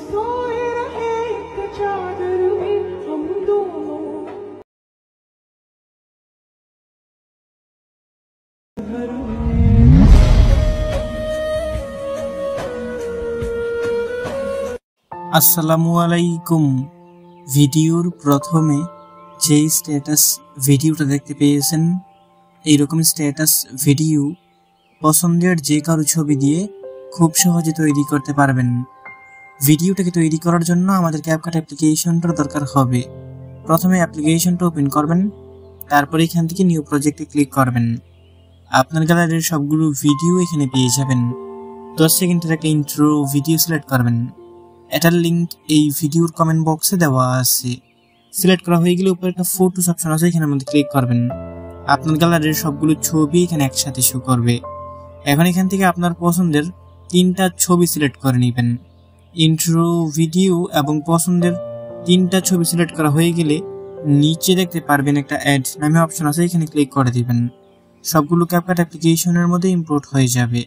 सोए रहे एक चादर में हम दोनों। আসসালামু আলাইকুম। ভিডিওর প্রথমে যেই স্ট্যাটাস ভিডিওটা দেখতে পেয়েছেন, এইরকম স্ট্যাটাস ভিডিও পছন্দের যে কারো ছবি দিয়ে খুব সহজে তৈরি করতে পারবেন। ভিডিওটাকে তৈরি করার জন্য আমাদের ক্যাপকাট অ্যাপ্লিকেশনটার দরকার হবে। প্রথমে অ্যাপ্লিকেশনটা ওপেন করবেন, তারপর এখান থেকে নিউ প্রজেক্টে ক্লিক করবেন। আপনার গ্যালারির সবগুলো ভিডিও এখানে পেয়ে যাবেন। 10 সেকেন্ডের একটা ইন্ট্রো ভিডিও সিলেক্ট করবেন। এটার লিঙ্ক এই ভিডিওর কমেন্ট বক্সে দেওয়া আছে। সিলেক্ট করা হয়ে গেলে উপরে একটা ফটোস অপশন আছে, এখানের মধ্যে ক্লিক করবেন। আপনার গ্যালারির সবগুলো ছবি এখানে একসাথে শো করবে। এখন এখান থেকে আপনার পছন্দের 3টা ছবি সিলেক্ট করে নেবেন। ইন্ট্রো ভিডিও এবং পছন্দের 3টা ছবি সিলেক্ট করা হয়ে গেলে নিচে দেখতে পারবেন একটা অ্যাড নামে অপশন আছে, এখানে ক্লিক করে দিবেন। সবগুলো ক্যাপকাট অ্যাপ্লিকেশনের মধ্যে ইম্পোর্ট হয়ে যাবে।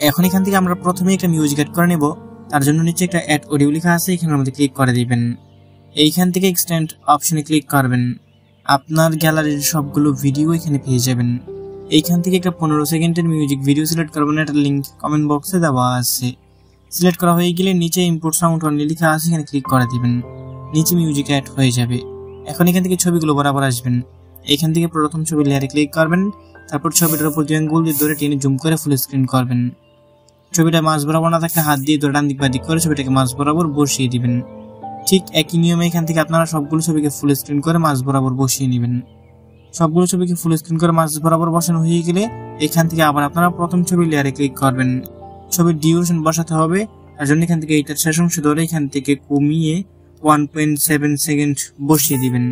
এখন এখান থেকে আমরা প্রথমে একটা মিউজিক অ্যাড করে নেব। তার জন্য নিচে একটা অ্যাড অডিও লেখা আছে, এখানের মধ্যে ক্লিক করে দিবেন। এইখান থেকে এক্সটেন্ড অপশনে ক্লিক করবেন। আপনার গ্যালারির সবগুলো ভিডিও এখানে পেয়ে যাবেন। এইখান থেকে একটা 15 সেকেন্ডের মিউজিক ভিডিও সিলেক্ট করবেন। এটার লিঙ্ক কমেন্ট বক্সে দেওয়া আছে। সিলেক্ট করা হয়ে গেলে নিচে ইম্পোর্ট সাউন্ড অনলি লেখা আছে, এখানে ক্লিক করে দিবেন। নিচে মিউজিক অ্যাড হয়ে যাবে। এখন এখান থেকে ছবিগুলো বরাবর আসবেন। এখান থেকে প্রথম ছবি লেয়ারে ক্লিক করবেন, তারপর ছবিটার উপর 2 আঙ্গুল দিয়ে ধরে টেনে জুম করে ফুল স্ক্রিন করবেন। ছবিটা মাঝ বরাবর না থাকলে হাত দিয়ে ধরে ডান দিক বা দিক করে ছবিটাকে মাঝ বরাবর বসিয়ে দিবেন। ঠিক একই নিয়মে এখান থেকে আপনারা সবগুলো ছবিকে ফুল স্ক্রিন করে মাঝ বরাবর বসিয়ে নেবেন। সবগুলো ছবিকে ফুল স্ক্রিন করে মাঝ বরাবর বসানো হয়ে গেলে এখান থেকে আবার আপনারা প্রথম ছবি লেয়ারে ক্লিক করবেন। ছবির ডিউরেশন বসাতে হবে, তার জন্য এখান থেকে এইটার শেষ অংশ ধরে এখান থেকে কমিয়ে 1.7 সেকেন্ড বসিয়ে দিবেন।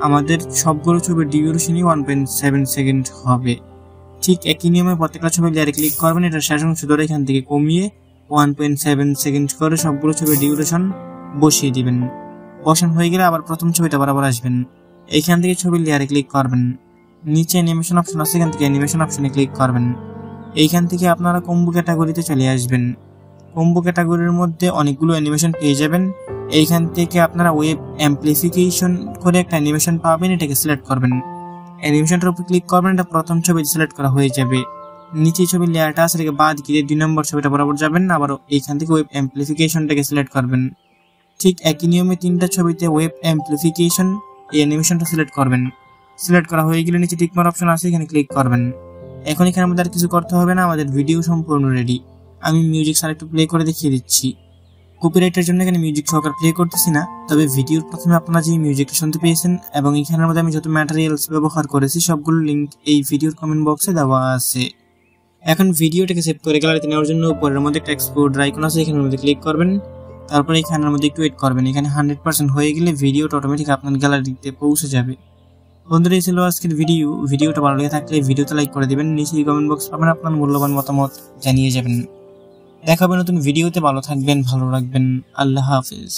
আমাদের সবগুলো ছবির ডিউরেশনই 1.7 সেকেন্ড হবে। ঠিক একই নিয়মে প্রত্যেকটা ছবি লেয়ারে ক্লিক করবেন। এটা শেষ অংশ ধরে এখান থেকে কমিয়ে 1.7 সেকেন্ড করে সবগুলো ছবির ডিউরেশন বসিয়ে দিবেন। বসানো হয়ে গেলে আবার প্রথম ছবিটা বরাবর আসবেন। এইখান থেকে ছবির লেয়ারে ক্লিক করবেন। নিচে অ্যানিমেশন অপশন আছে, এখান থেকে অ্যানিমেশন অপশনে ক্লিক করবেন। এইখান থেকে আপনারা কম্বো ক্যাটাগরিতে চলে আসবেন। কম্বো ক্যাটাগরির মধ্যে অনেকগুলো অ্যানিমেশন পেয়ে যাবেন। এইখান থেকে আপনারা ওয়েব অ্যাম্প্লিফিকেশন করে একটা অ্যানিমেশন পাবেন, এটাকে সিলেক্ট করবেন। অ্যানিমেশনটার উপর ক্লিক করবেন, এটা প্রথম ছবি সিলেক্ট করা হয়ে যাবে। নিচে ছবির লেয়ারটা আছে, এটাকে বাদ গিয়ে 2 নম্বর ছবিটা বরাবর যাবেন। আবার এইখান থেকে ওয়েব অ্যাম্প্লিফিকেশনটাকে সিলেক্ট করবেন। ঠিক একই নিয়মে 3টা ছবিতে ওয়েব অ্যাম্প্লিফিকেশন এই অ্যানিমেশনটা সিলেক্ট করবেন। সিলেক্ট করা হয়ে গেলে নিচে টিক মার্ক অপশন আছে, এখানে ক্লিক করবেন। এখন এখানে আমাদের আর কিছু করতে হবে না, আমাদের ভিডিও সম্পূর্ণ রেডি। আমি মিউজিক একটু প্লে করে দেখিয়ে দিচ্ছি। কপিরাইটের জন্য এখানে মিউজিক সহকারে প্লে করতেছি না, তবে ভিডিওর প্রথমে আপনারা যে মিউজিকটা শুনতে পেয়েছেন এবং এখানের মধ্যে আমি যত ম্যাটেরিয়ালস ব্যবহার করেছি সবগুলো লিঙ্ক এই ভিডিওর কমেন্ট বক্সে দেওয়া আছে। এখন ভিডিওটাকে সেভ করে গ্যালারিতে নেওয়ার জন্য উপরের মধ্যে একটা এক্সপোর্ট আইকন আছে, এখানের মধ্যে ক্লিক করবেন। তারপরে এখানের মধ্যে একটু ওয়েট করবেন। এখানে 100% হয়ে গেলে ভিডিওটা অটোমেটিক আপনার গ্যালারিতে পৌঁছে যাবে। বন্ধুরা, এই ছিল আজকের ভিডিওটা ভালো লেগে থাকলে ভিডিওতে লাইক করে দিবেন। নিচে কমেন্ট বক্স পাবেন, আপনার মূল্যবান মতামত জানিয়ে যাবেন। দেখা হবে নতুন ভিডিওতে। ভালো থাকবেন, ভালো রাখবেন। আল্লাহ হাফেজ।